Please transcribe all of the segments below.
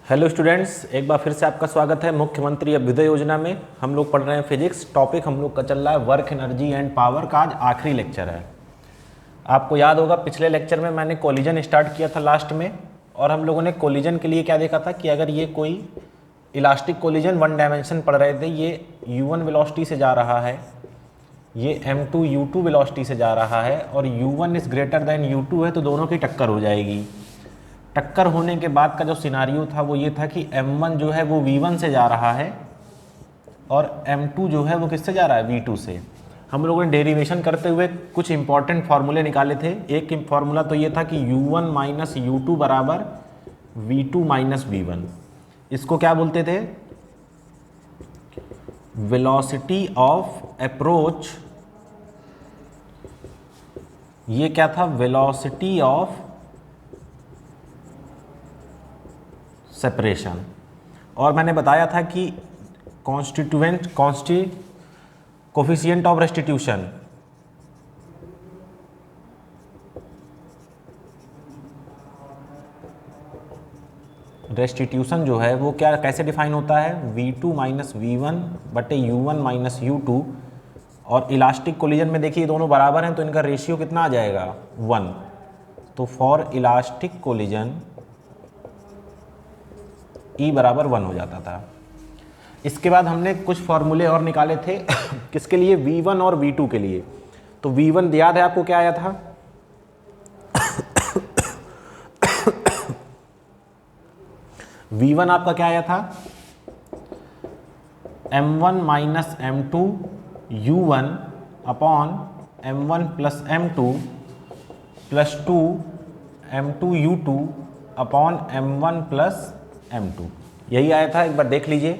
Hello students, एक बार फिर से आपका स्वागत है मुख्यमंत्री अभ्युदय योजना में। हम लोग पढ़ रहे हैं फिजिक्स। टॉपिक हम लोग का चल रहा है वर्क एनर्जी एंड पावर का। आज आखिरी लेक्चर है। आपको याद होगा पिछले लेक्चर में मैंने कोलिजन स्टार्ट किया था लास्ट में, और हम लोगों ने कोलिजन के लिए क्या देखा था कि अगर ये कोई इलास्टिक कोलिजन वन डायमेंशन पढ़ रहे थे, ये u1 वेलोसिटी से जा रहा है, ये m2 u2 वेलोसिटी से जा रहा है और u1 is greater than u2 है, तो दोनों की टक्कर हो जाएगी। टक्कर होने के बाद का जो सिनारियो था वो ये था कि m1 जो है वो v1 से जा रहा है और m2 जो है वो किससे जा रहा है, v2 से। हम लोगों ने डेरिवेशन करते हुए कुछ इंपॉर्टेंट फार्मूले निकाले थे। एक फार्मूला तो ये था कि u1 माइनस u2 बराबर v2 माइनस v1। इसको क्या बोलते थे? Velocity of approach. ये क्या था? Velocity of separation. और मैंने बताया था कि कोफिशिएंट ऑफ रेस्टिट्यूशन, जो है वो क्या कैसे डिफाइन होता है? v2 माइनस वी1 बटे u1 माइनस u2। और इलास्टिक कोलिजन में देखिए दोनों बराबर हैं तो इनका रेशियो कितना आ जाएगा? 1। तो फॉर इलास्टिक कोलिजन E बराबर 1 हो जाता था। इसके बाद हमने कुछ फॉर्मूले और निकाले थे किसके लिए? v1 और v2 के लिए। तो v1 याद है आपको क्या आया था? v1 आपका क्या आया था? m1 minus m2 u1 upon m1 plus m2 plus 2 m2 u2 upon m1 plus m2। यही आया था, एक बार देख लीजिए।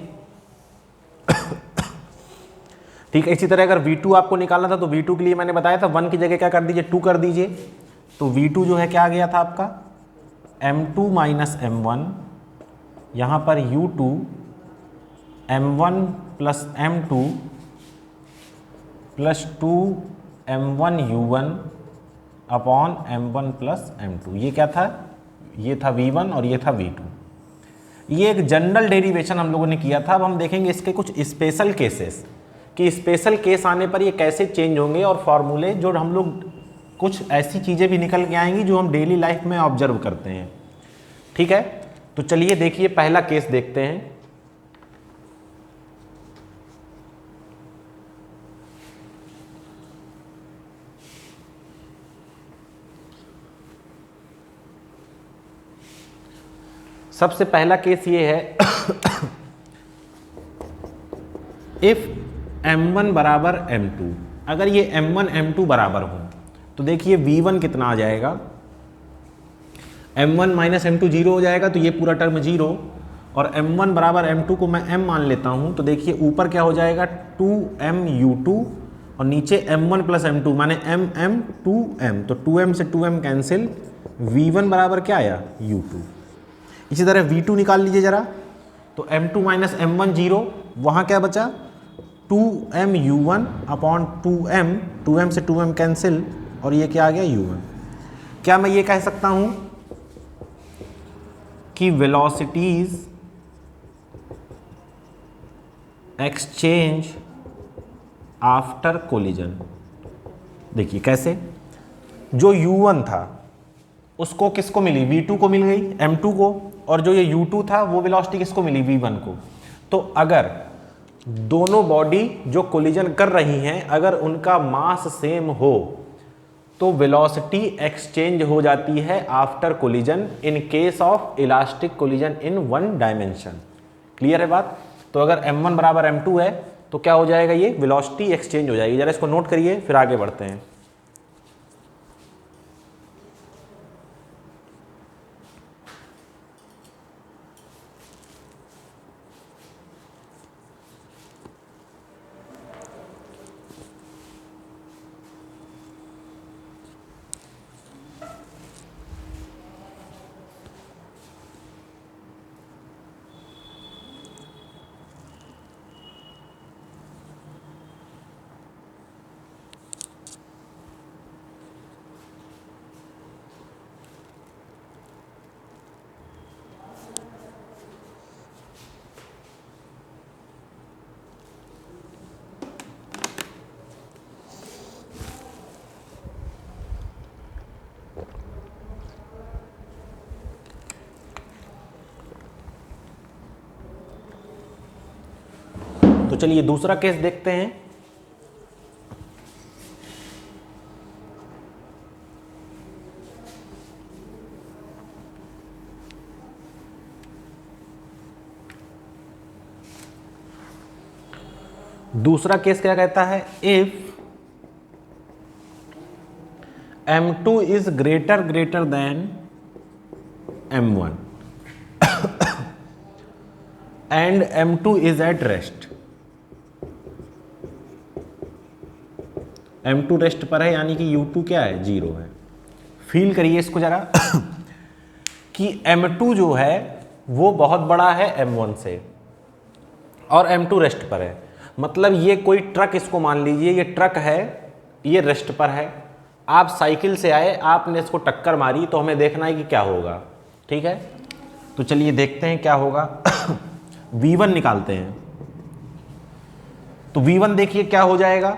ठीक है। इसी तरह अगर v2 आपको निकालना था तो v2 के लिए मैंने बताया था 1 की जगह क्या कर दीजिए, 2 कर दीजिए। तो v2 जो है क्या आ गया था आपका? m2 माइनस m1, यहाँ पर u2 m1 plus m2 plus 2 m1 u1 upon m1 plus m2। ये क्या था? ये था v1 और ये था v2। ये एक जनरल डेरिवेशन हम लोगों ने किया था। अब हम देखेंगे इसके कुछ स्पेशल केसेस कि स्पेशल केस आने पर ये कैसे चेंज होंगे, और फॉर्मूले जो हम लोग कुछ ऐसी चीज़ें भी निकल के आएंगी जो हम डेली लाइफ में ऑब्जर्व करते हैं। ठीक है, तो चलिए देखिए पहला केस देखते हैं। सबसे पहला केस ये है इफ m1 बराबर m2। अगर ये m1 m2 बराबर हो तो देखिए v1 कितना आ जाएगा? m1 माइनस m2 जीरो हो जाएगा, तो ये पूरा टर्म जीरो। और m1 बराबर m2 को मैं m मान लेता हूँ, तो देखिए ऊपर क्या हो जाएगा? 2m u2 और नीचे m1 प्लस m2 माने mm 2m, तो 2m से 2m कैंसिल। v1 बराबर क्या आया? u2। इसी तरह v2 निकाल लीजिए जरा। तो m2 माइनस m1 जीरो, वहाँ क्या बचा? 2m u1 अपॉन 2m से 2m कैंसिल, और ये क्या आ गया? u1। क्या मैं ये कह सकता हूँ कि वेलोसिटीज एक्सचेंज आफ्टर कोलिजन? देखिए कैसे। जो u1 था उसको किसको मिली? v2 को मिल गई, m2 को। और जो ये u2 था वो वेलोसिटी किसको मिली? v1 को। तो अगर दोनों बॉडी जो कोलिजन कर रही हैं अगर उनका मास सेम हो तो वेलोसिटी एक्सचेंज हो जाती है after collision in case of elastic collision in one dimension. Clear है बात? तो अगर m1 बराबर m2 है तो क्या हो जाएगा? ये वेलोसिटी एक्सचेंज हो जाएगी। जरा इसको नोट करिए, फिर आगे बढ़ते हैं। तो चलिए दूसरा केस देखते हैं। दूसरा केस क्या कहता है, if M2 is greater than M1 and M2 is at rest. M2 rest पर है यानी कि U2 क्या है, 0 है। फील करिए इसको जरा कि M2 जो है वो बहुत बड़ा है M1 से और M2 रेस्ट पर है। मतलब ये कोई ट्रक, इसको मान लीजिए ये ट्रक है, ये रेस्ट पर है, आप साइकिल से आए, आपने इसको टक्कर मारी, तो हमें देखना है कि क्या होगा। ठीक है, तो चलिए देखते हैं क्या होगा। V1 निकालते हैं। तो V1 देखिए क्या हो जाएगा।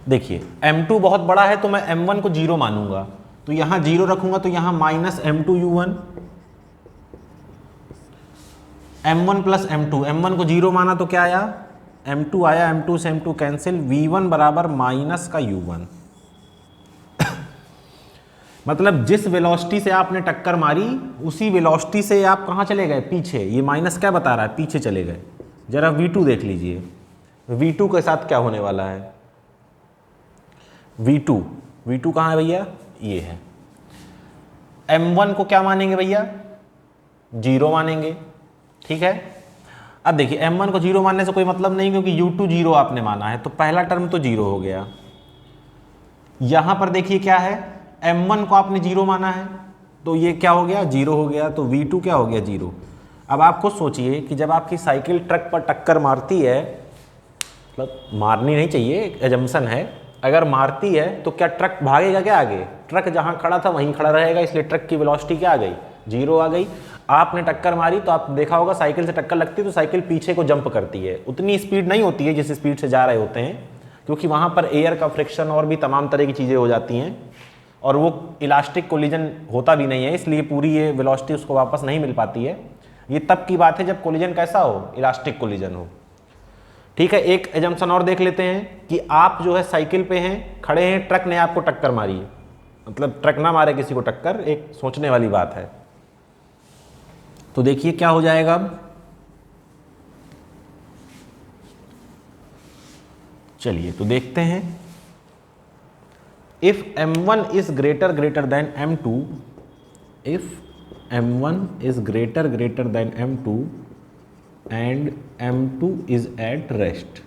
देखिए M2 बहुत बड़ा है तो मैं M1 को 0 मानूंगा, तो यहां 0 रखूंगा, तो यहां minus M2U1, M1 plus M2, M1 को 0 माना तो क्या आया, M2 आया, M2 से M2 कैंसिल, V1 बराबर माइनस का U1। मतलब जिस वेलोसिटी से आपने टक्कर मारी उसी वेलोसिटी से आप कहाँ चले गए, पीछे। ये माइनस क्या बता रहा है, पीछे चले गए। जरा V2 देख लीजिए, V2 के साथ क्या होने वाला है। V2 कहाँ है भैया, ये है। M1 को क्या मानेंगे भैया, 0 मानेंगे। ठीक है, अब देखिए M1 को 0 मानने से कोई मतलब नहीं, क्योंकि U2 0 आपने माना है, तो पहला टर्म तो 0 हो गया। यहां पर देखिए क्या है, M1 को आपने 0 माना है, तो ये क्या हो गया, 0 हो गया, तो V2 क्या हो गया, 0। अब आप खुद सोचिए कि जब आपकी साइकिल ट्रक पर टक्कर मारती है, मतलब मारनी नहीं चाहिए, एक एजम्पशन है, अगर मारती है तो क्या ट्रक भागेगा क्या आगे, ट्रक जहां खड़ा था वहीं खड़ा रहेगा, इसलिए ट्रक की वेलोसिटी क्या आ गई, 0 आ गई। आपने टक्कर मारी तो आप देखा होगा साइकिल से टक्कर लगती है तो साइकिल पीछे को जंप करती है, उतनी स्पीड नहीं होती है जिस स्पीड से जा रहे होते हैं, क्योंकि वहां पर एयर का फ्रिक्शन और भी तमाम तरह की चीज़ें हो जाती हैं, और वो इलास्टिक कोलिजन होता भी नहीं है, इसलिए पूरी ये वेलोसिटी उसको वापस नहीं मिल पाती है। ये तब की बात है जब कोलिजन कैसा हो, इलास्टिक कोलिजन हो। ठीक है, एक एजम्पशन और देख लेते हैं कि आप जो है साइकिल पे हैं, खड़े हैं, ट्रक ने आपको टक्कर मारी है, मतलब ट्रक ना मारे किसी को टक्कर, एक सोचने वाली बात है। तो देखिए क्या हो जाएगा अब, चलिए तो देखते हैं। If M1 is greater than M2, if M1 is greater than M2 and M2 is at rest,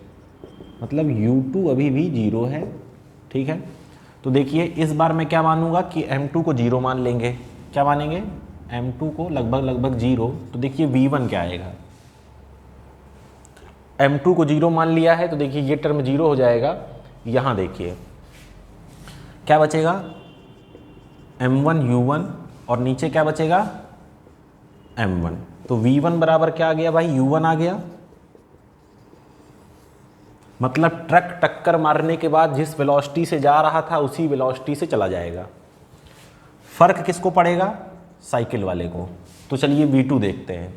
मतलब U2 अभी भी 0 है। ठीक है, तो देखिए इस बार मैं क्या मानूंगा कि M2 को 0 मान लेंगे। क्या मानेंगे, M2 को लगभग 0। तो देखिए V1 क्या आएगा, M2 को 0 मान लिया है, तो देखिए ये टर्म 0 हो जाएगा। यहाँ देखिए क्या बचेगा, M1U1 और नीचे क्या बचेगा, M1। तो V1 बराबर क्या आ गया भाई, U1 आ गया। मतलब ट्रक टक्कर मारने के बाद जिस वेलोसिटी से जा रहा था उसी वेलोसिटी से चला जाएगा। फर्क किसको पड़ेगा, साइकिल वाले को। तो चलिए V2 देखते हैं।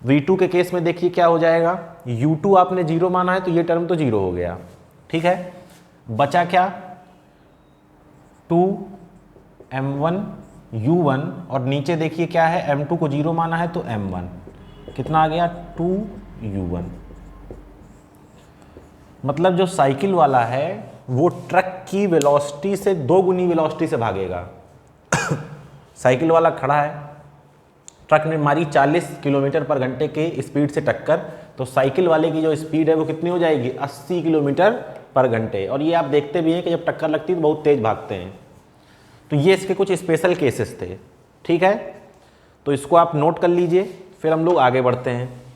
V2 के केस में देखिए क्या हो जाएगा, U2 आपने 0 माना है तो ये टर्म तो 0 हो गया। ठीक है, बचा क्या, 2M1U1 और नीचे देखिए क्या है, M2 को 0 माना है तो M1, कितना आ गया, 2U1। मतलब जो साइकिल वाला है वो ट्रक की वेलोसिटी से 2 गुनी वेलोसिटी से भागेगा। साइकिल वाला खड़ा है, ट्रक ने मारी 40 किलोमीटर पर घंटे के स्पीड से टक्कर, तो साइकिल वाले की जो स्पीड है वो कितनी हो जाएगी, 80 किलोमीटर पर घंटे। और ये आप देखते भी हैं कि जब टक्कर लगती है तो बहुत तेज भागते हैं। तो ये इसके कुछ स्पेशल केसेस थे। ठीक है, तो इसको आप नोट कर लीजिए, फिर हम लोग आगे बढ़ते हैं।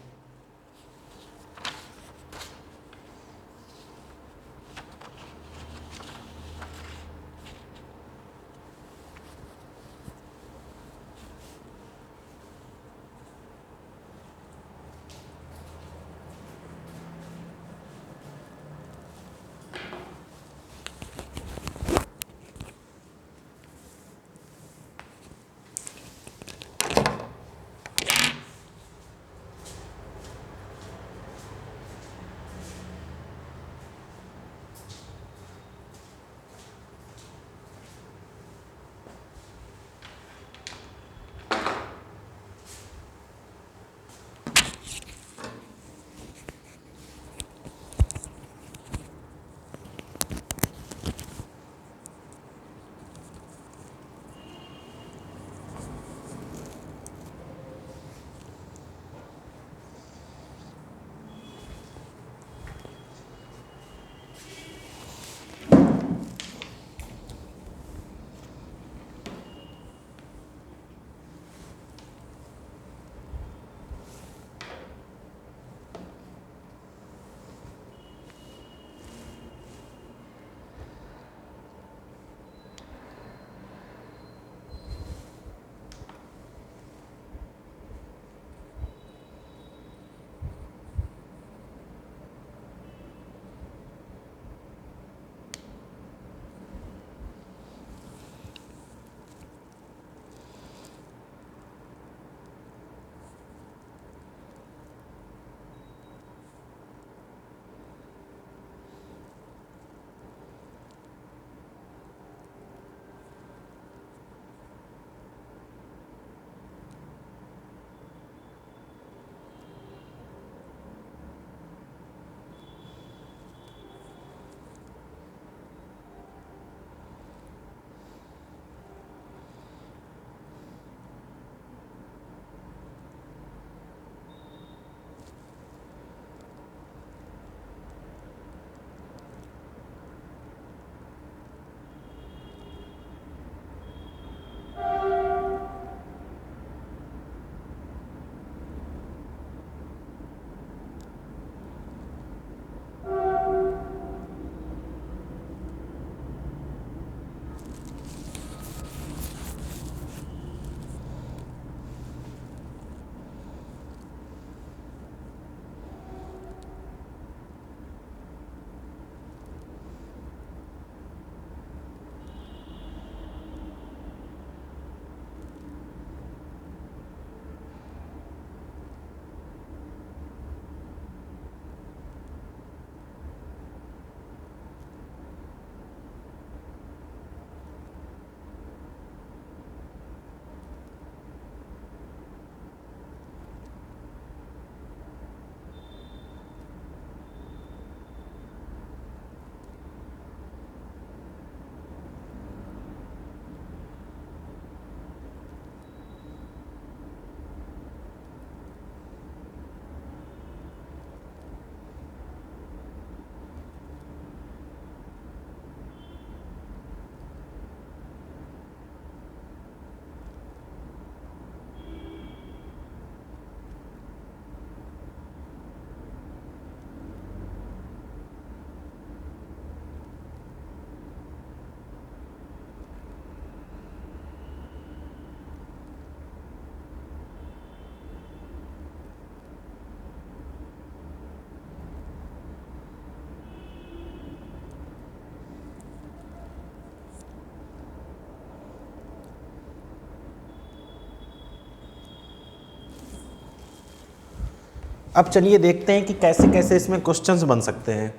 अब चलिए देखते हैं कि कैसे कैसे इसमें क्वेश्चंस बन सकते हैं।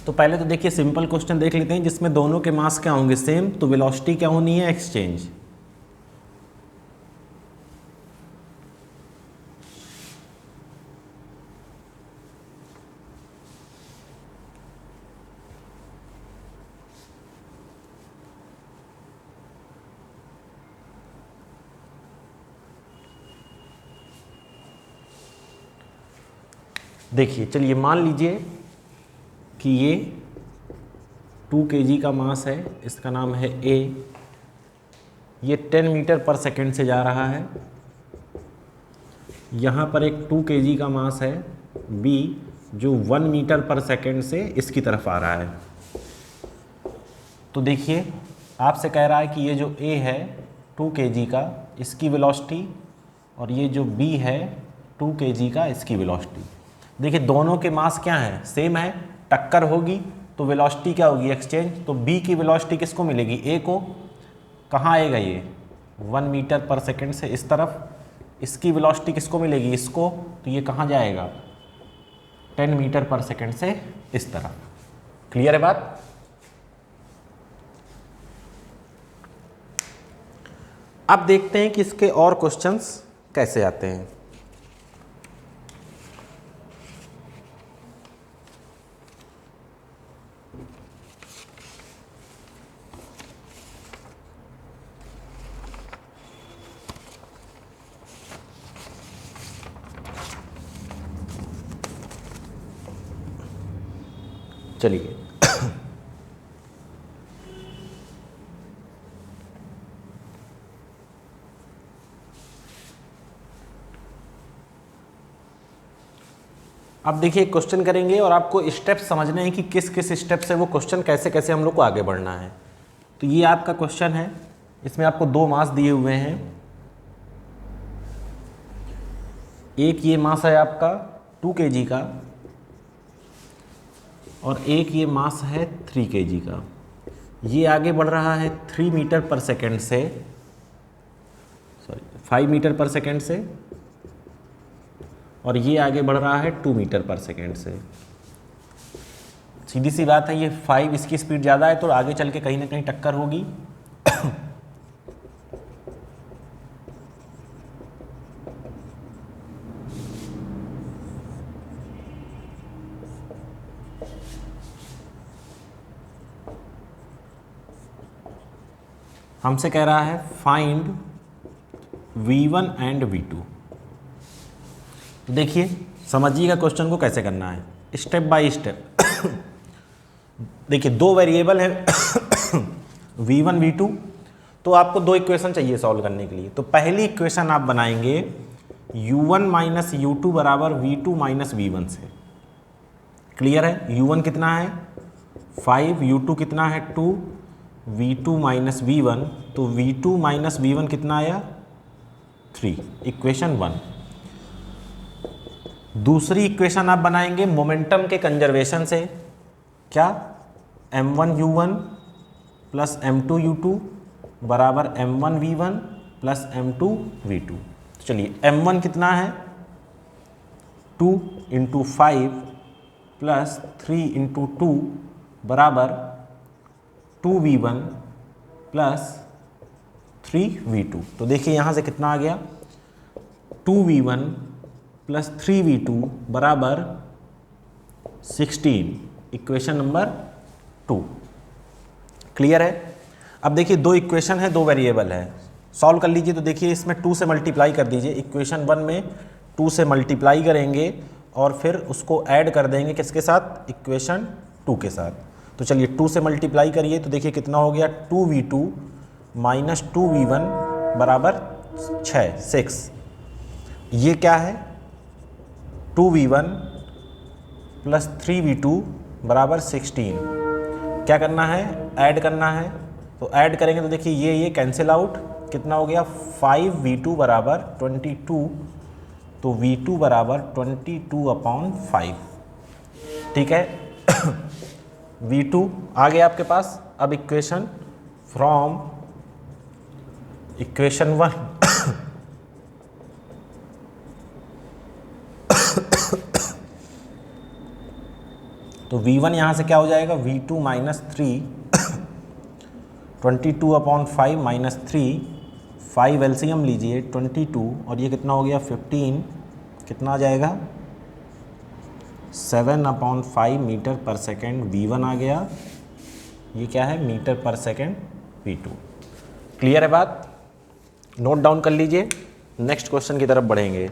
तो पहले तो देखिए सिंपल क्वेश्चन देख लेते हैं जिसमें दोनों के मास क्या होंगे सेम, तो वेलोसिटी क्या होनी है, एक्सचेंज। देखिए चलिए मान लीजिए कि ये 2 kg का मास है, इसका नाम है ए, ये 10 मीटर पर सेकंड से जा रहा है। यहाँ पर एक 2 kg का मास है बी, जो 1 मीटर पर सेकंड से इसकी तरफ आ रहा है। तो देखिए आपसे कह रहा है कि ये जो ए है 2 kg का, इसकी वेलोसिटी, और ये जो बी है 2 kg का, इसकी वेलोसिटी। देखिए दोनों के मास क्या हैं, सेम है, टक्कर होगी तो वेलोसिटी क्या होगी, एक्सचेंज। तो बी की वेलोसिटी किसको मिलेगी, ए को। कहाँ आएगा ये, 1 मीटर पर सेकंड से इस तरफ। इसकी वेलोसिटी किसको मिलेगी, इसको, तो ये कहाँ जाएगा, 10 मीटर पर सेकंड से इस तरफ। क्लियर है बात। अब देखते हैं कि इसके और क्वेश्चंस कैसे आते हैं। चलिए अब देखिए क्वेश्चन करेंगे और आपको स्टेप समझने हैं कि किस किस स्टेप से वो क्वेश्चन कैसे कैसे हम लोग को आगे बढ़ना है। तो ये आपका क्वेश्चन है, इसमें आपको 2 मास दिए हुए हैं। एक ये मास है आपका 2 kg का, और एक ये मास है 3 kg का। ये आगे बढ़ रहा है 3 मीटर पर सेकंड से, सॉरी 5 मीटर पर सेकंड से, और ये आगे बढ़ रहा है 2 मीटर पर सेकंड से। सीधी सी बात है, ये 5 इसकी स्पीड ज़्यादा है तो आगे चल के कहीं ना कहीं टक्कर होगी। हमसे कह रहा है फाइंड V1 एंड V2। देखिए समझिएगा क्वेश्चन को कैसे करना है, स्टेप बाय स्टेप। देखिए 2 वेरिएबल है V1 V2, तो आपको 2 इक्वेशन चाहिए सॉल्व करने के लिए। तो पहली इक्वेशन आप बनाएंगे U1 माइनस U2 बराबर V2 माइनस V1 से। क्लियर है, U1 कितना है 5, U2 कितना है 2, V2 माइनस V1, तो V2 माइनस V1 कितना आया 3, इक्वेशन 1। दूसरी इक्वेशन आप बनाएंगे मोमेंटम के कंजर्वेशन से। क्या, m1 u1 plus m2 u2 बराबर m1 v1 plus m2 v2। चलिए m1 कितना है 2 इंटू 5 प्लस 3 इंटू 2 बराबर 2v1 प्लस 3v2। तो देखिए यहाँ से कितना आ गया 2v1 प्लस 3v2 बराबर 16, इक्वेशन नंबर 2। क्लियर है। अब देखिए 2 इक्वेशन है, 2 वेरिएबल है, सॉल्व कर लीजिए। तो देखिए इसमें 2 से मल्टीप्लाई कर दीजिए, इक्वेशन 1 में 2 से मल्टीप्लाई करेंगे और फिर उसको ऐड कर देंगे किसके साथ, इक्वेशन 2 के साथ। तो चलिए 2 से मल्टीप्लाई करिए तो देखिए कितना हो गया 2v2 माइनस 2v1 बराबर 6। ये क्या है 2v1 प्लस 3v2 बराबर 16। क्या करना है, ऐड करना है। तो ऐड करेंगे तो देखिए ये कैंसिल आउट, कितना हो गया 5v2 बराबर 22, तो v2 बराबर 22/5। ठीक है। v2 आ गया आपके पास। अब इक्वेशन फ्रॉम इक्वेशन 1 तो V1 यहाँ से क्या हो जाएगा, V2 माइनस 3, 22/5 माइनस 3, 5 एलसीएम लीजिए 22, और ये कितना हो गया 15, कितना आ जाएगा 7/5 मीटर पर सेकेंड V1 आ गया। ये क्या है, मीटर पर सेकेंड V2। क्लियर है बात, नोट डाउन कर लीजिए, नेक्स्ट क्वेश्चन की तरफ बढ़ेंगे।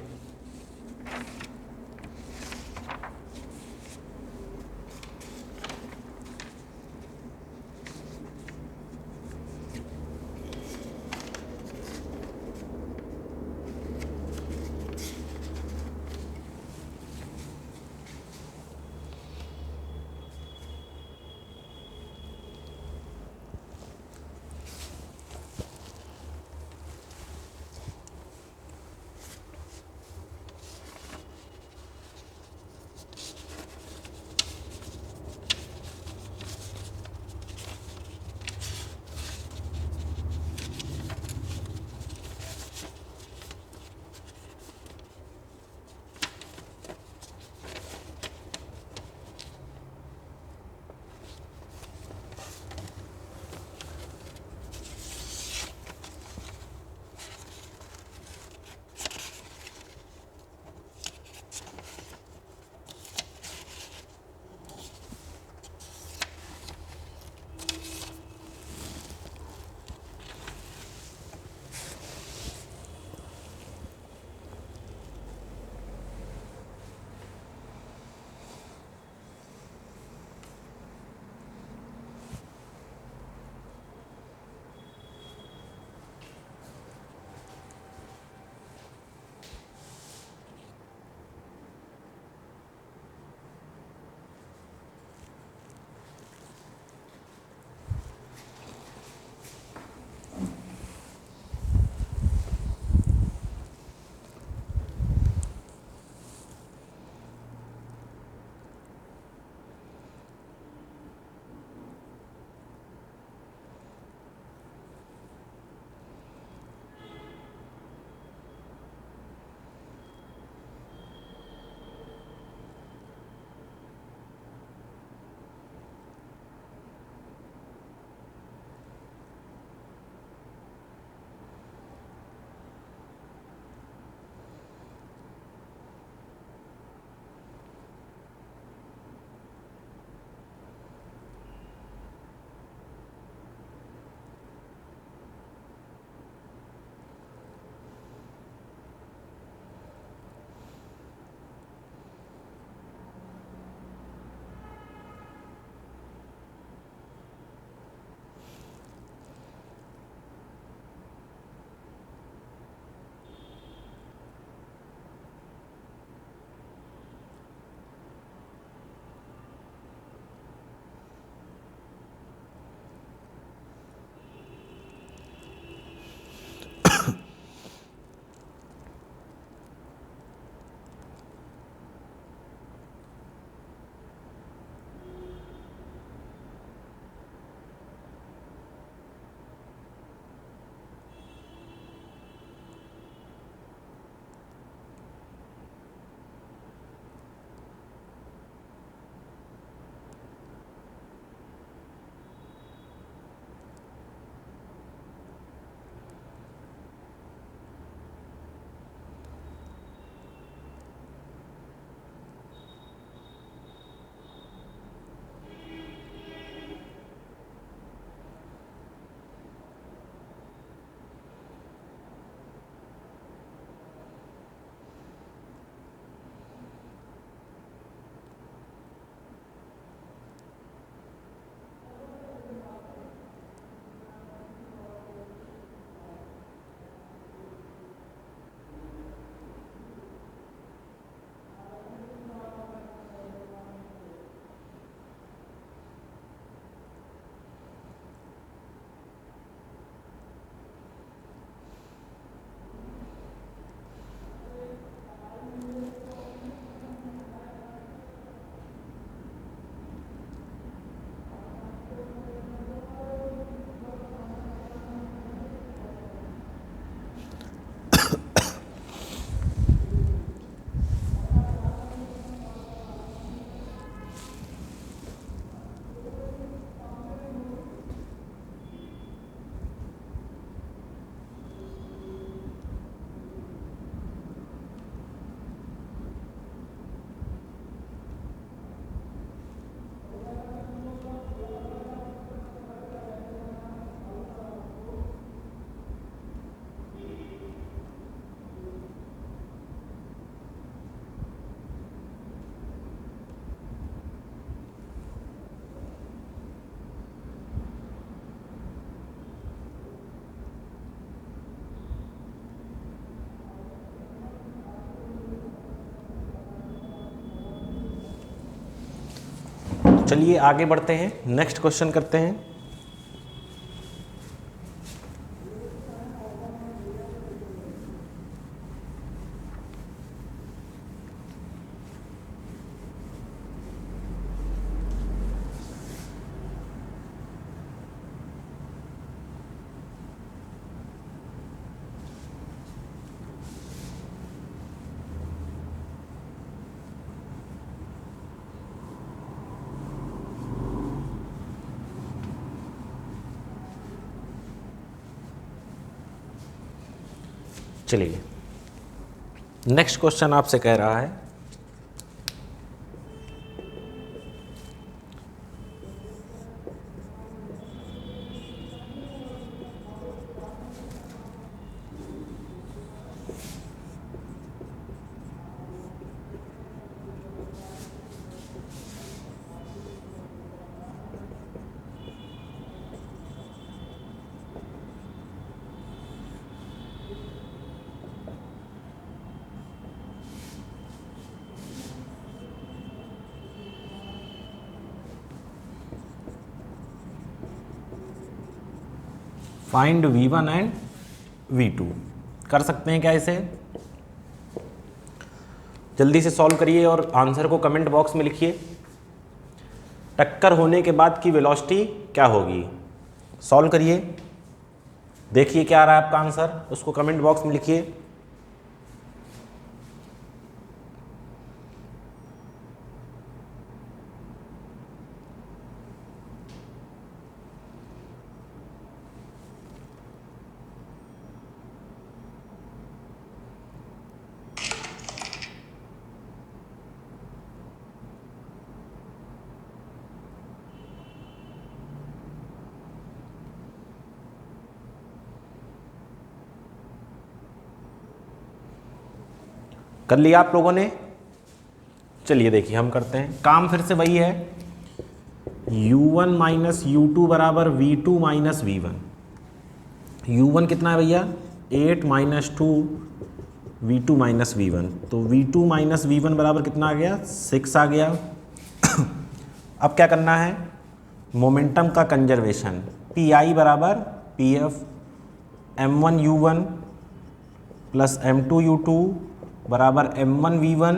चलिए आगे बढ़ते हैं, नेक्स्ट क्वेश्चन करते हैं। चलिए नेक्स्ट क्वेश्चन आपसे कह रहा है फाइंड V1 एंड V2। कर सकते हैं क्या इसे? जल्दी से सॉल्व करिए और आंसर को कमेंट बॉक्स में लिखिए। टक्कर होने के बाद की वेलोसिटी क्या होगी? सॉल्व करिए, देखिए क्या आ रहा है आपका आंसर, उसको कमेंट बॉक्स में लिखिए। कर लिया आप लोगों ने? चलिए देखिए हम करते हैं काम, फिर से वही है, U1 माइनस U2 बराबर V2 माइनस V1। U1 कितना है भैया? 8 माइनस 2 V2 माइनस V1, तो V2 माइनस V1 बराबर कितना आ गया? 6 आ गया। अब क्या करना है? मोमेंटम का कंजर्वेशन, PI बराबर PF M1 U1 plus M2 U2 बराबर M1 V1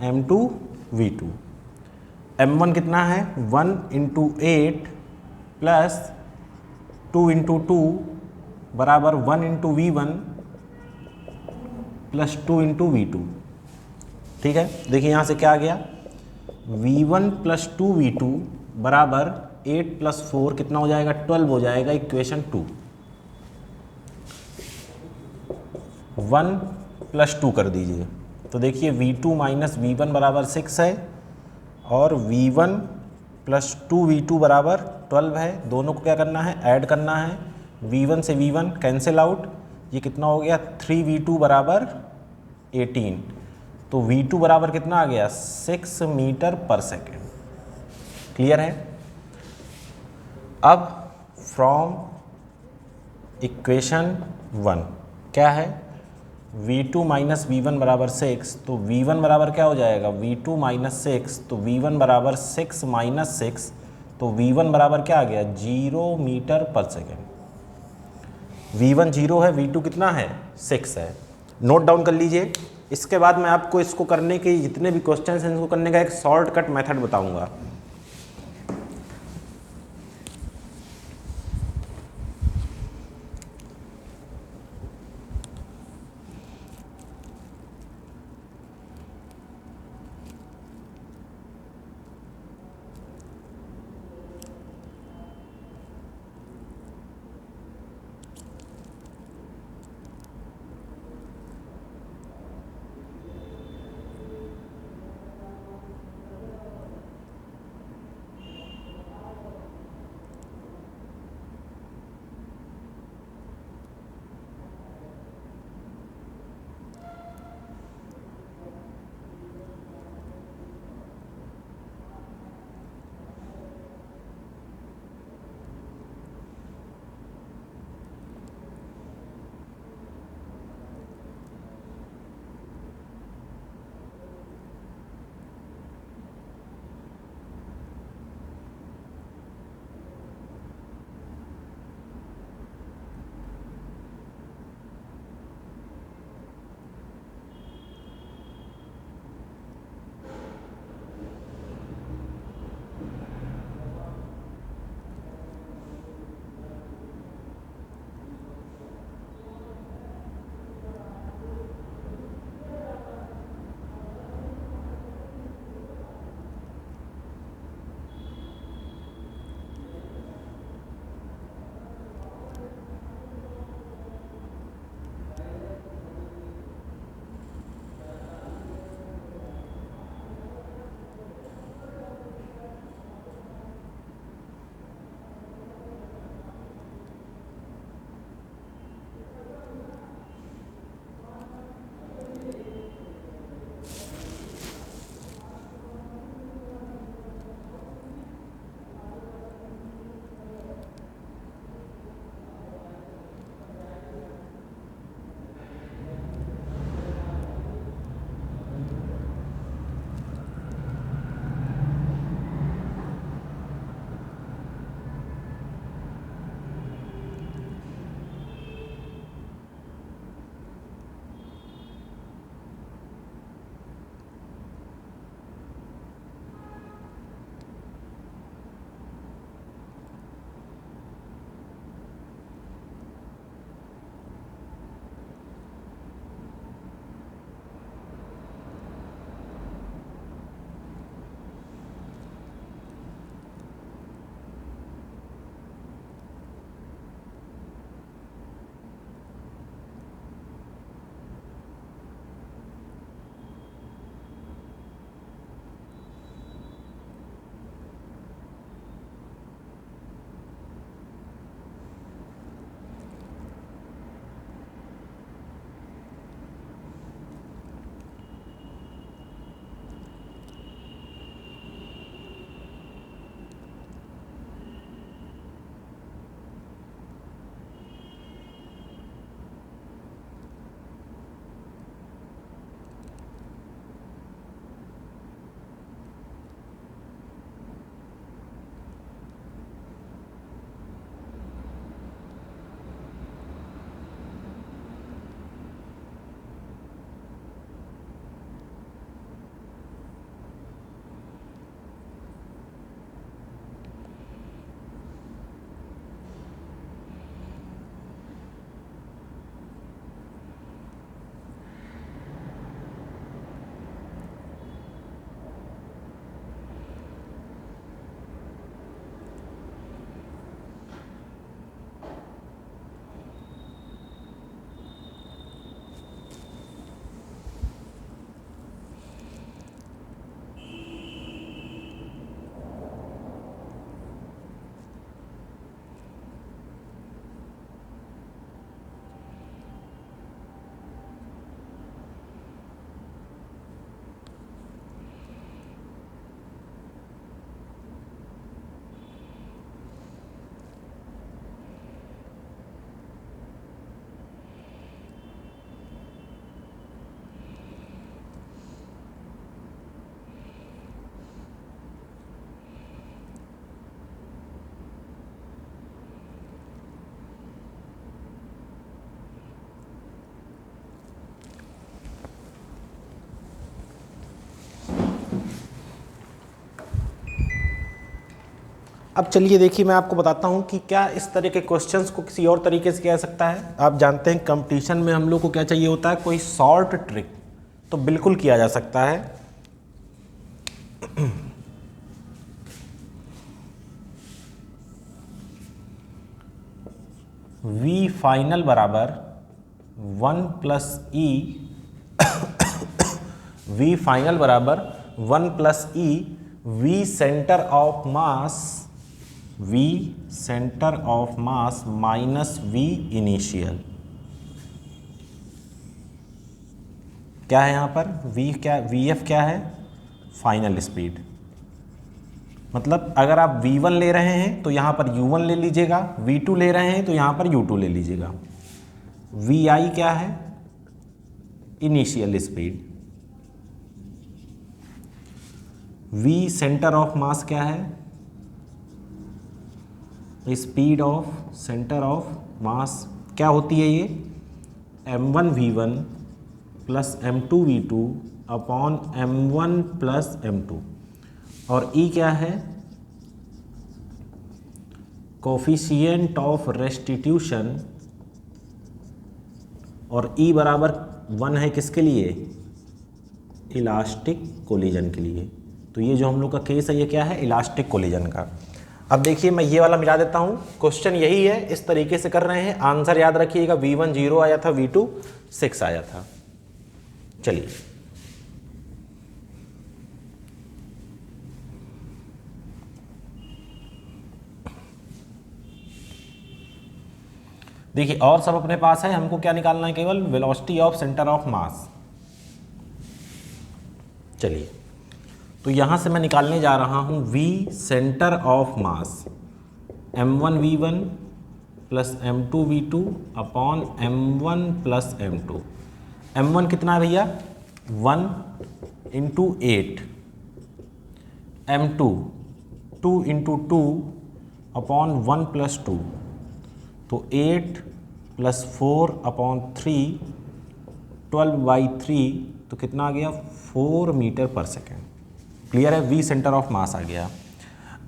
M2 V2। M1 कितना है? 1 इंटू 8 प्लस 2 इंटू 2 बराबर 1 into V1 plus 2 into V2। ठीक है, देखिए यहाँ से क्या आ गया? V1 प्लस 2 V2 बराबर 8 प्लस 4 कितना हो जाएगा? 12 हो जाएगा, इक्वेशन 2। 1 प्लस 2 कर दीजिए, तो देखिए V2 माइनस V1 बराबर 6 है और V1 प्लस 2V2 बराबर 12 है। दोनों को क्या करना है? ऐड करना है। V1 से V1 कैंसिल आउट, ये कितना हो गया? 3V2 बराबर 18, तो V2 बराबर कितना आ गया? 6 मीटर पर सेकेंड। क्लियर है? अब फ्रॉम इक्वेशन 1 क्या है? V2 माइनस V1 बराबर 6, तो V1 बराबर क्या हो जाएगा? V2 माइनस 6, तो V1 बराबर 6 माइनस 6, तो V1 बराबर क्या आ गया? 0 मीटर पर सेकेंड। V1 0 है, V2 कितना है? 6 है। नोट डाउन कर लीजिए। इसके बाद मैं आपको इसको करने के जितने भी क्वेश्चन हैं इसको करने का एक शॉर्टकट मेथड बताऊंगा। अब चलिए देखिए, मैं आपको बताता हूँ कि क्या इस तरह के क्वेश्चंस को किसी और तरीके से किया जा सकता है। आप जानते हैं कंपटीशन में हम लोग को क्या चाहिए होता है, कोई शॉर्ट ट्रिक, तो बिल्कुल किया जा सकता है। v फाइनल बराबर 1 प्लस ई, v फाइनल बराबर 1 plus E, v centre of mass, v centre of mass minus v initial. क्या है यहाँ पर v, क्या vf क्या है, फाइनल स्पीड। मतलब अगर आप v1 ले रहे हैं तो यहाँ पर u1 ले लीजिएगा, v2 ले रहे हैं तो यहाँ पर u2 ले लीजिएगा। vi क्या है, initial speed. v centre of mass क्या है, speed of centre of mass. क्या होती है ये, m1 v1 plus m2 v2 upon m1 plus m2। और E क्या है, कोफिशिएंट ऑफ रेस्टिट्यूशन। और E बराबर 1 है किसके लिए, इलास्टिक कोलिजन के लिए। तो ये जो हम लोग का केस है ये क्या है, इलास्टिक कोलिजन का। अब देखिए मैं ये वाला मिला देता हूँ, क्वेश्चन यही है, इस तरीके से कर रहे हैं। आंसर याद रखिएगा, v1 0 आया था, v2 6 आया था। चलिए देखिए, और सब अपने पास है, हमको क्या निकालना है, केवल velocity of centre of mass. चलिए तो यहाँ से मैं निकालने जा रहा हूँ v centre of mass, m1 v1 plus m2 v2 upon m1 plus m2। m1 कितना है भैया, 1 into 8, m2 2 into 2 upon 1 plus 2, तो 8 प्लस 4 अपॉन 3, 12/3, तो कितना आ गया, 4 मीटर पर सेकेंड। क्लियर है, v सेंटर ऑफ मास आ गया।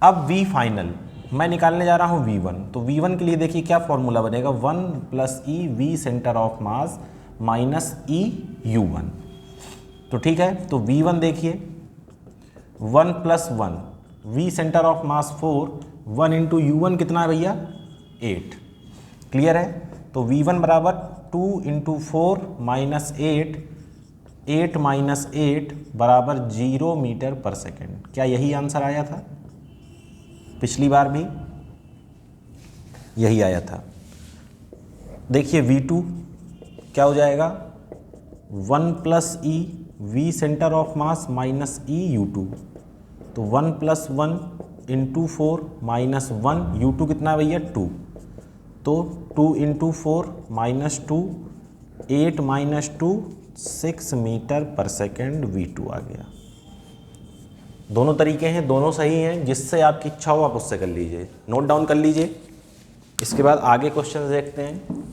अब v फाइनल मैं निकालने जा रहा हूँ v1, तो v1 के लिए देखिए क्या फॉर्मूला बनेगा, 1 plus E v centre of mass minus E u1। तो ठीक है, तो v1 देखिए 1 plus 1, v centre of mass 4, 1 into u1 कितना है भैया, 8। क्लियर है, तो v1 बराबर 2 इंटू 4 माइनस 8, 8 माइनस 8 बराबर 0 मीटर पर सेकेंड। क्या यही आंसर आया था, पिछली बार भी यही आया था। देखिए v2 क्या हो जाएगा, 1 plus E v centre of mass minus E u2, तो 1 प्लस 1 इंटू 4 माइनस 1, u2 कितना है भैया, 2, तो 2 इंटू 4 माइनस 2, 8 माइनस 2, 6 मीटर पर सेकेंड v2 आ गया। दोनों तरीके हैं, दोनों सही हैं, जिससे आपकी इच्छा हो आप उससे कर लीजिए, नोट डाउन कर लीजिए। इसके बाद आगे क्वेश्चन देखते हैं।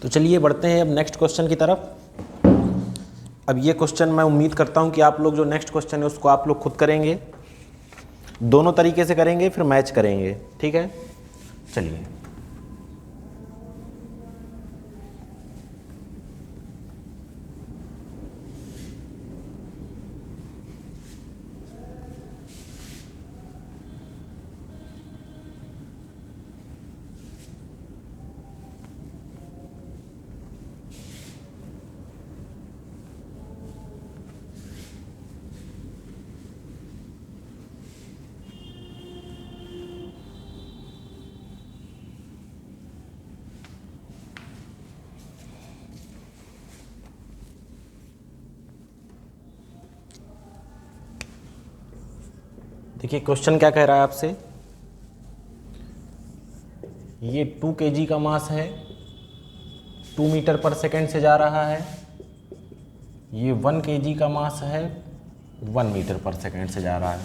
तो चलिए बढ़ते हैं अब नेक्स्ट क्वेश्चन की तरफ। अब ये क्वेश्चन मैं उम्मीद करता हूँ कि आप लोग जो नेक्स्ट क्वेश्चन है उसको आप लोग खुद करेंगे, दोनों तरीके से करेंगे, फिर मैच करेंगे, ठीक है। चलिए देखिए क्वेश्चन क्या कह रहा है आपसे, ये 2 kg का मास है, 2 मीटर पर सेकेंड से जा रहा है। ये 1 kg का मास है, 1 मीटर पर सेकेंड से जा रहा है।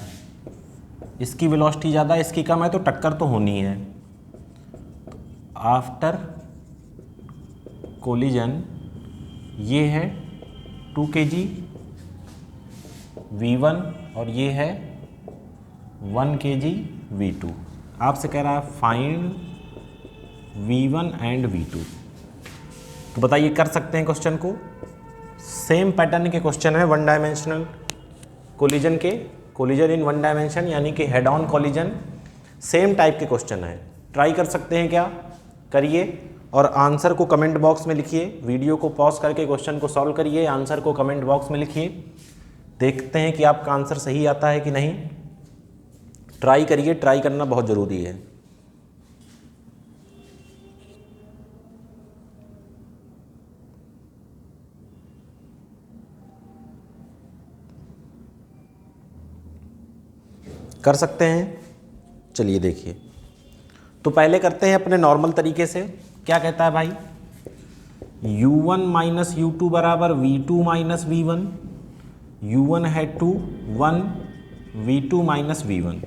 इसकी वेलोसिटी ज़्यादा, इसकी कम है, तो टक्कर तो होनी है। आफ्टर कोलिजन ये है 2 kg V1 और ये है 1 kg V2। आपसे कह रहा है फाइंड V1 एंड V2। तो बताइए कर सकते हैं क्वेश्चन को। सेम पैटर्न के क्वेश्चन है, वन डायमेंशनल कोलिजन के, कोलिजन इन वन डायमेंशन यानी कि head on collision, same type के क्वेश्चन है। ट्राई कर सकते हैं क्या, करिए और आंसर को कमेंट बॉक्स में लिखिए। वीडियो को पॉज करके क्वेश्चन को सॉल्व करिए, आंसर को कमेंट बॉक्स में लिखिए। देखते हैं कि आपका आंसर सही आता है कि नहीं। ट्राई करिए, ट्राई करना बहुत ज़रूरी है। कर सकते हैं। चलिए देखिए, तो पहले करते हैं अपने नॉर्मल तरीके से। क्या कहता है भाई, u1 माइनस u2 बराबर v2 माइनस v1। u1 है 2, 1, v2 माइनस v1,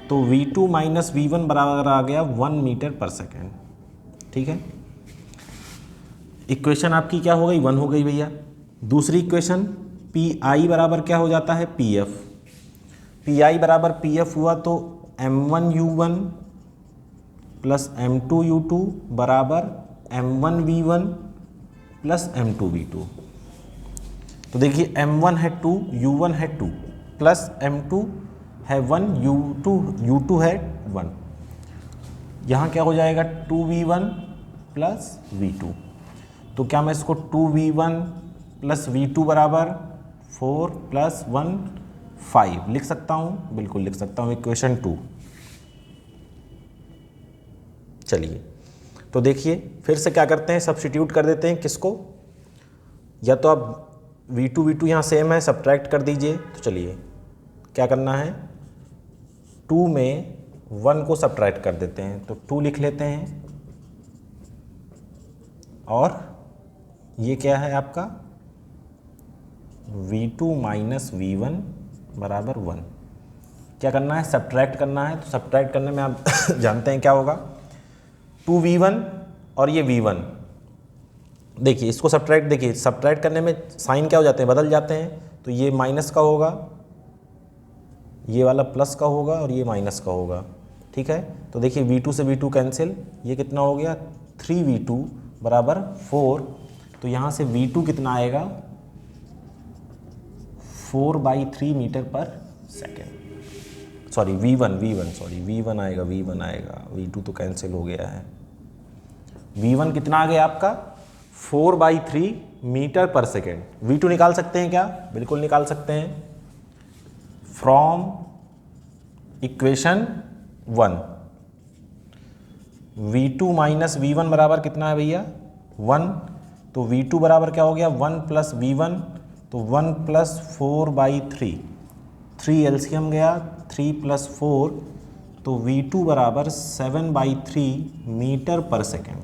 तो v2 माइनस v1 बराबर आ गया 1 मीटर पर सेकेंड, ठीक है। इक्वेशन आपकी क्या हो गई, 1 हो गई भैया। दूसरी इक्वेशन pi बराबर क्या हो जाता है, pf। pi बराबर pf हुआ तो m1u1 प्लस m2u2 बराबर m1v1 प्लस m2v2। तो देखिए m1 है 2, u1 है 2 प्लस m2 है 1, u2 है 1। यहाँ क्या हो जाएगा 2v1 प्लस v2। तो क्या मैं इसको 2v1 प्लस v2 बराबर 4 प्लस 1 5 लिख सकता हूँ, बिल्कुल लिख सकता हूँ, इक्वेशन 2। चलिए तो देखिए फिर से क्या करते हैं, सब्स्टिट्यूट कर देते हैं किसको, या तो आप v2 यहाँ सेम है, सब्ट्रैक्ट कर दीजिए। तो चलिए क्या करना है, 2 में 1 को सब्ट्रैक्ट कर देते हैं, तो 2 लिख लेते हैं। और ये क्या है आपका v2 माइनस v1 बराबर 1। क्या करना है, सब्ट्रैक्ट करना है। तो सब्ट्रैक्ट करने में आप जानते हैं क्या होगा, 2v1 और ये v1, देखिए इसको सब्ट्रैक्ट, देखिए सब्ट्रैक्ट करने में साइन क्या हो जाते हैं, बदल जाते हैं। तो ये माइनस का होगा, ये वाला प्लस का होगा और ये माइनस का होगा, ठीक है। तो देखिए v2 से v2 कैंसिल, ये कितना हो गया 3v2 बराबर 4। तो यहाँ से v2 कितना आएगा 4/3 मीटर पर सेकेंड, सॉरी v1 आएगा, v2 तो कैंसिल हो गया है। v1 कितना आ गया आपका 4/3 मीटर पर सेकेंड। v2 निकाल सकते हैं क्या, बिल्कुल निकाल सकते हैं। From equation 1 v2 minus v1 बराबर कितना है भैया 1। तो v2 बराबर क्या हो गया 1 प्लस v1, तो 1 प्लस 4/3, 3 एलसीएम गया, 3 प्लस 4, तो v2 बराबर 7/3 मीटर पर सेकेंड।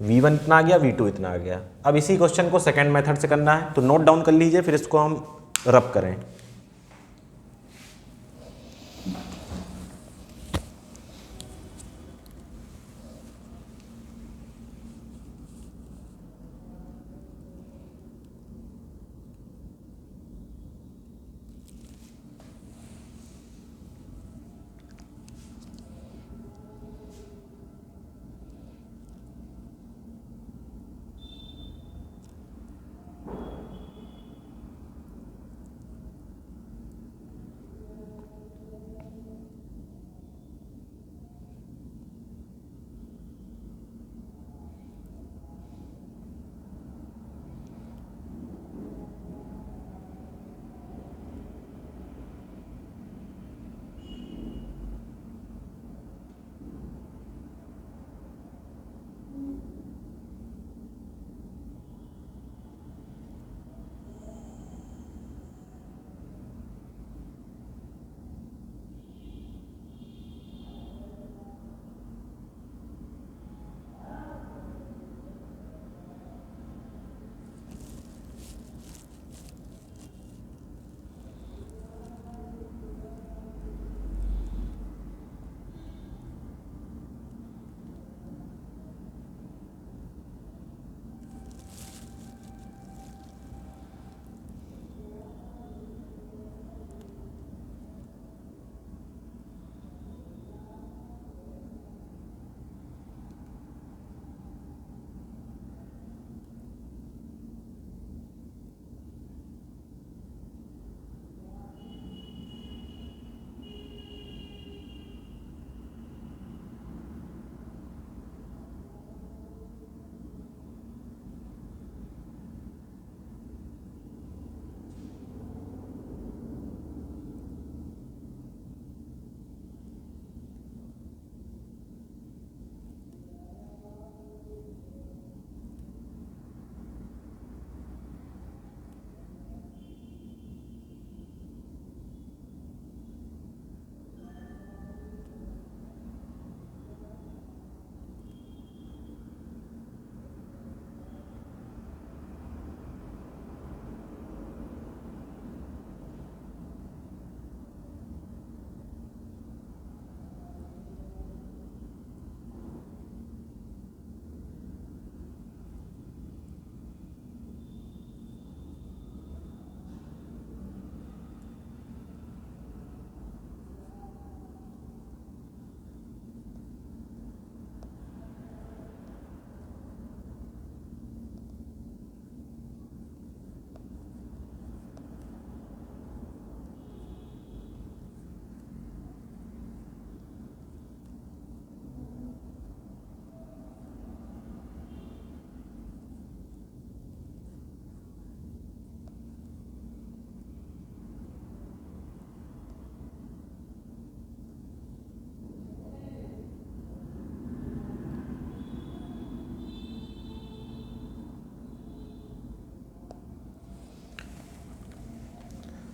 v1 इतना आ गया, v2 इतना आ गया। अब इसी क्वेश्चन को सेकेंड मेथड से करना है, तो नोट डाउन कर लीजिए, फिर इसको हम रब करें।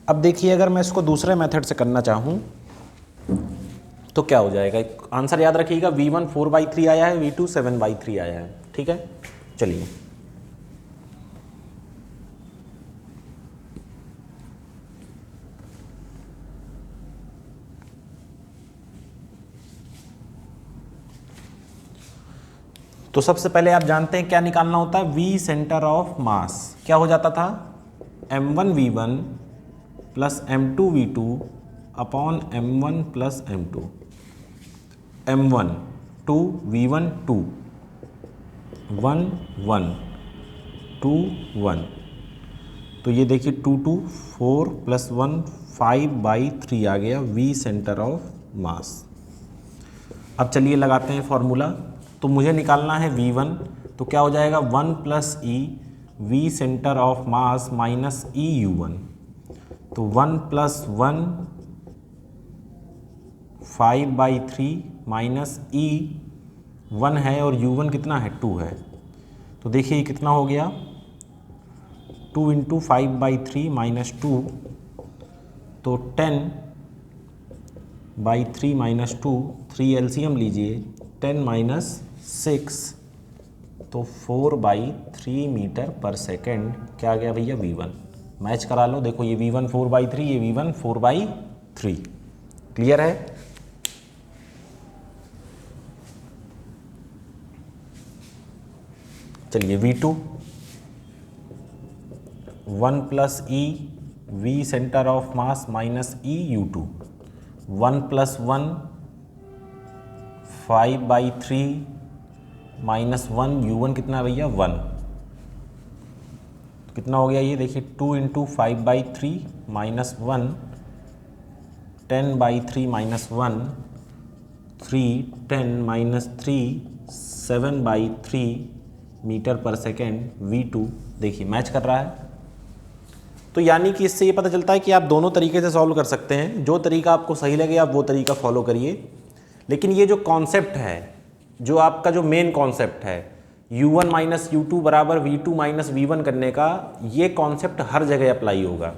अब देखिए अगर मैं इसको दूसरे मेथड से करना चाहूँ तो क्या हो जाएगा, आंसर याद रखिएगा, V1 4/3 आया है, V2 7/3 आया है। ठीक है, चलिए तो सबसे पहले आप जानते हैं क्या निकालना होता है, V सेंटर ऑफ मास क्या हो जाता था, m1v1 plus m2v2 upon m1 plus m2, m1 2 v1 2 1 1 2 1, तो ये देखिए 2 2 4 प्लस 1 5/3 आ गया V सेंटर ऑफ मास। अब चलिए लगाते हैं फॉर्मूला, तो मुझे निकालना है V1, तो क्या हो जाएगा 1 plus E V centre of mass minus E U1, तो 1 प्लस 1 5/3 माइनस ई 1 है और U1 कितना है 2 है, तो देखिए ये कितना हो गया 2 इंटू 5/3 माइनस 2, तो 10/3 माइनस 2, 3 एलसीएम लीजिए, 10 माइनस 6, तो 4/3 मीटर पर सेकेंड क्या आ गया भैया V1। मैच करा लो, देखो ये V1 4/3, ये V1 4/3, क्लियर है। चलिए V2 1 plus E V centre of mass minus E U2, 1 plus 1 5/3 minus 1 U1 कितना भैया 1, कितना हो गया ये देखिए 2 into 5/3 minus 1, 10/3 minus 1 3, 10 minus 3 7/3 meter पर सेकेंड V2, देखिए मैच कर रहा है। तो यानी कि इससे ये पता चलता है कि आप दोनों तरीके से सॉल्व कर सकते हैं, जो तरीका आपको सही लगे आप वो तरीका फॉलो करिए, लेकिन ये जो कॉन्सेप्ट है, जो आपका जो मेन कॉन्सेप्ट है U1 माइनस U2 बराबर V2 माइनस V1 करने का, ये कॉन्सेप्ट हर जगह अप्लाई होगा।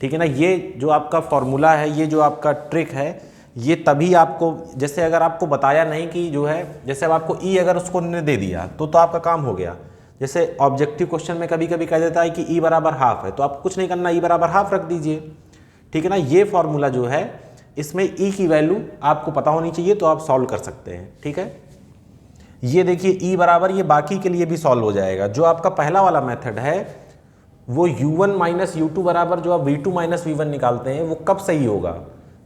ठीक है ना, ये जो आपका फॉर्मूला है, ये जो आपका ट्रिक है, ये तभी आपको, जैसे अगर आपको बताया नहीं कि जो है, जैसे अब आपको ई अगर उसको ने दे दिया तो आपका काम हो गया। जैसे ऑब्जेक्टिव क्वेश्चन में कभी कभी कह देता है कि ई बराबर हाफ है, तो आपको कुछ नहीं करना, ई बराबर हाफ रख दीजिए। ठीक है ना, ये फॉर्मूला जो है इसमें ई की वैल्यू आपको पता होनी चाहिए, तो आप सॉल्व कर सकते हैं। ठीक है, ये देखिए ई बराबर, ये बाकी के लिए भी सॉल्व हो जाएगा। जो आपका पहला वाला मेथड है वो U1 माइनस U2 बराबर जो आप V2 माइनस V1 निकालते हैं, वो कब सही होगा,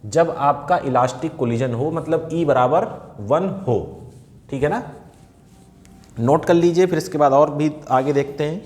जब आपका इलास्टिक कोलिजन हो, मतलब E बराबर 1 हो। ठीक है ना, नोट कर लीजिए, फिर इसके बाद और भी आगे देखते हैं।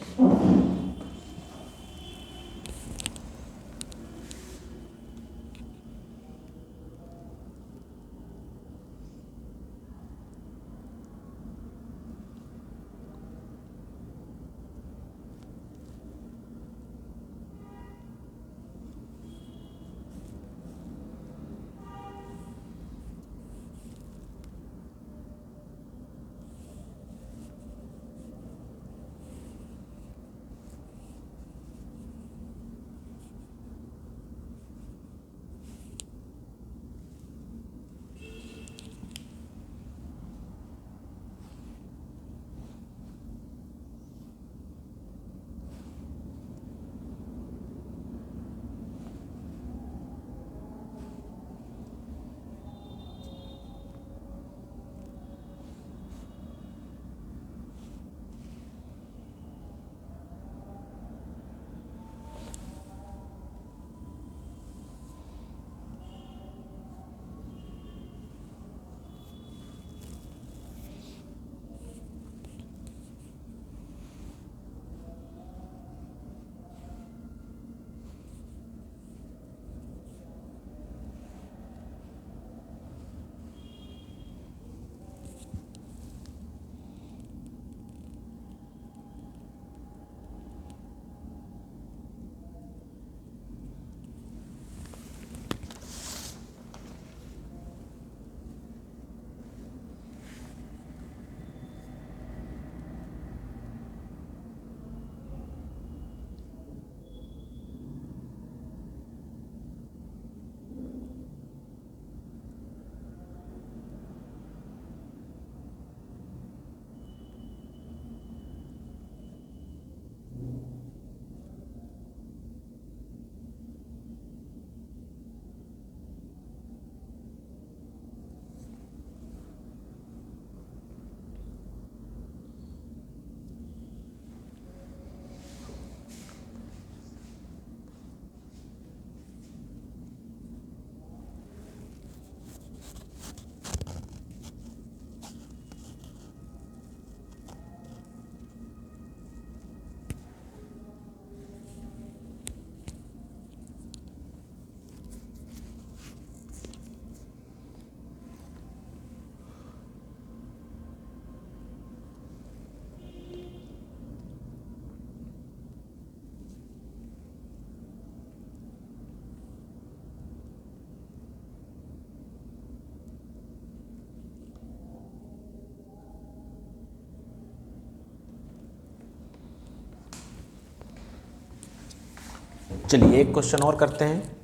चलिए एक क्वेश्चन और करते हैं।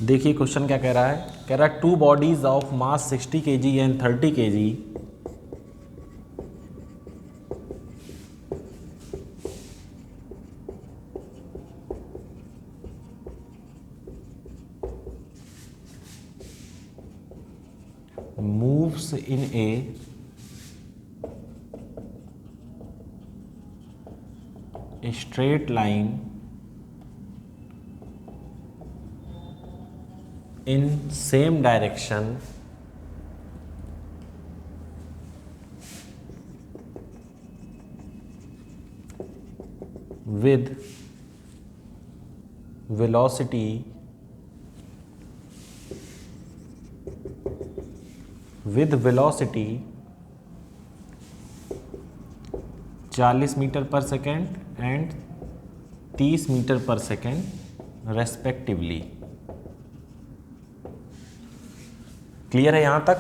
देखिए क्वेश्चन क्या कह रहा है, कह रहा है 2 bodies of mass 60 kg and 30 kg moves in a straight line in same direction with velocity 40 metre पर सेकेंड एंड 30 मीटर पर सेकेंड रेस्पेक्टिवली। क्लियर है यहां तक?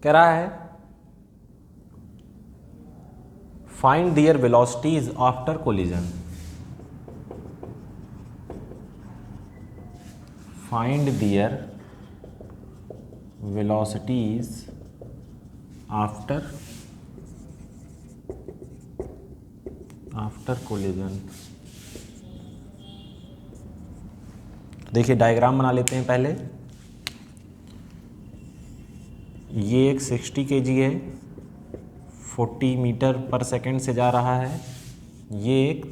कह रहा है find there velocities after collision. Find there velocities after collision. देखिए diagram बना लेते हैं पहले। ये एक 60 kg है, 40 मीटर पर सेकंड से जा रहा है। ये एक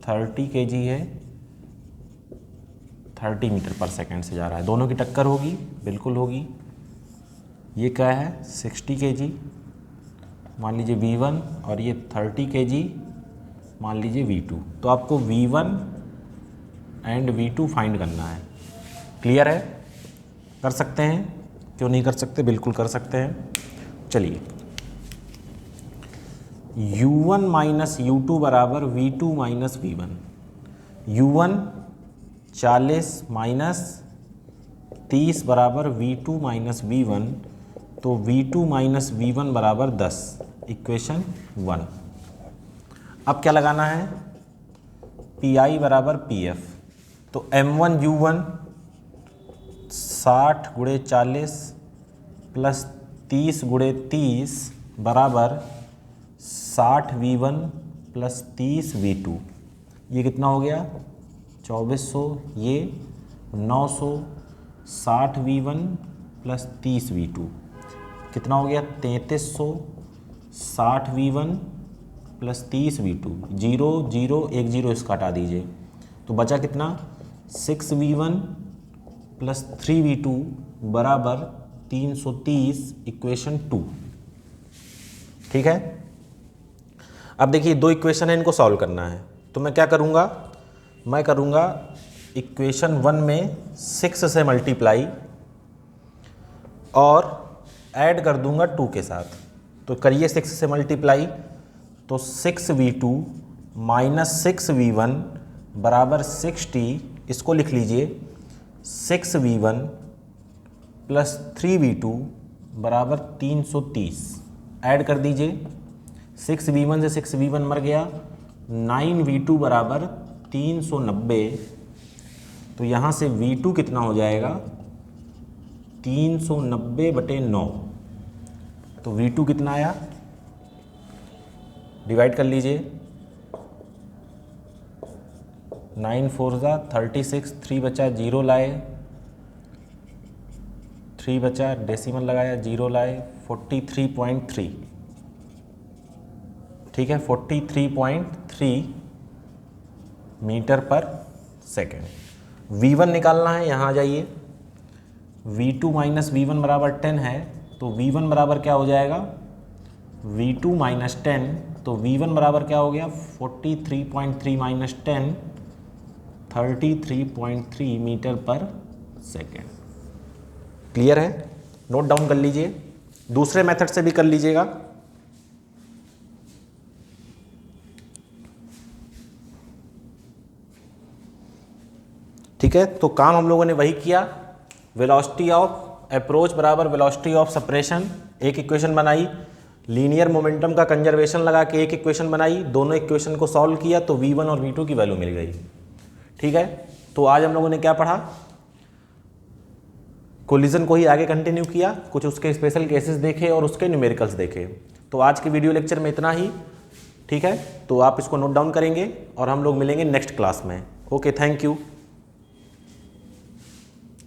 30 kg है, 30 मीटर पर सेकंड से जा रहा है। दोनों की टक्कर होगी, बिल्कुल होगी। ये क्या है 60 kg, मान लीजिए V1, और ये 30 kg मान लीजिए V2। तो आपको V1 एंड V2 फाइंड करना है। क्लियर है? कर सकते हैं? क्यों नहीं कर सकते, बिल्कुल कर सकते हैं। चलिए U1 माइनस U2 बराबर V2 minus V1। U1 40 minus 30 बराबर V2 माइनस V1, तो V2 माइनस V1 बराबर 10, इक्वेशन 1। अब क्या लगाना है, PI बराबर PF। तो M1 U1 60 गुणे 40 प्लस 30 गुणे 30 बराबर 60 V1 प्लस 30 V2। ये कितना हो गया 2400, ये 900। 60 V1 प्लस 30 V2 कितना हो गया 3300। 60 V1 प्लस 30 V2, 0 0 1 0 इसका हटा दीजिए, तो बचा कितना 6 V1 प्लस 3 V2 बराबर 330, इक्वेशन 2। ठीक है। अब देखिए दो इक्वेशन है, इनको सॉल्व करना है। तो मैं क्या करूँगा, मैं करूँगा इक्वेशन 1 में 6 से मल्टीप्लाई और ऐड कर दूंगा 2 के साथ। तो करिए 6 से मल्टीप्लाई, तो 6V2 माइनस 6V1 बराबर 60। इसको लिख लीजिए 6V1 प्लस 3V2 बराबर 330। ऐड कर दीजिए, 6V1 से 6V1 मर गया, 9V2 बराबर 390। तो यहाँ से V2 कितना हो जाएगा 390/9। तो V2 कितना आया, डिवाइड कर लीजिए, 9 4 36, 3 बचा, 0 लाए, 3 बचा, डेसिमल लगाया, 0 लाए, 43.3। ठीक है, 43.3 मीटर पर सेकेंड। V1 निकालना है, यहाँ आ जाइए। V2 माइनस V1 बराबर 10 है, तो V1 बराबर क्या हो जाएगा, V2 माइनस 10, तो V1 बराबर क्या हो गया 43.3 माइनस 10, 33.3 मीटर पर सेकेंड। क्लियर है, नोट डाउन कर लीजिए, दूसरे मेथड से भी कर लीजिएगा। ठीक है, तो काम हम लोगों ने वही किया, वेलोसिटी ऑफ अप्रोच बराबर वेलोसिटी ऑफ सेपरेशन, एक इक्वेशन बनाई, लीनियर मोमेंटम का कंजर्वेशन लगा के एक इक्वेशन बनाई, दोनों इक्वेशन को सॉल्व किया तो V1 और V2 की वैल्यू मिल गई। ठीक है, तो आज हम लोगों ने क्या पढ़ा, कोलिजन को ही आगे कंटिन्यू किया, कुछ उसके स्पेशल केसेस देखे और उसके न्यूमेरिकल्स देखे। तो आज के वीडियो लेक्चर में इतना ही। ठीक है, तो आप इसको नोट डाउन करेंगे और हम लोग मिलेंगे नेक्स्ट क्लास में। Okay, thank you.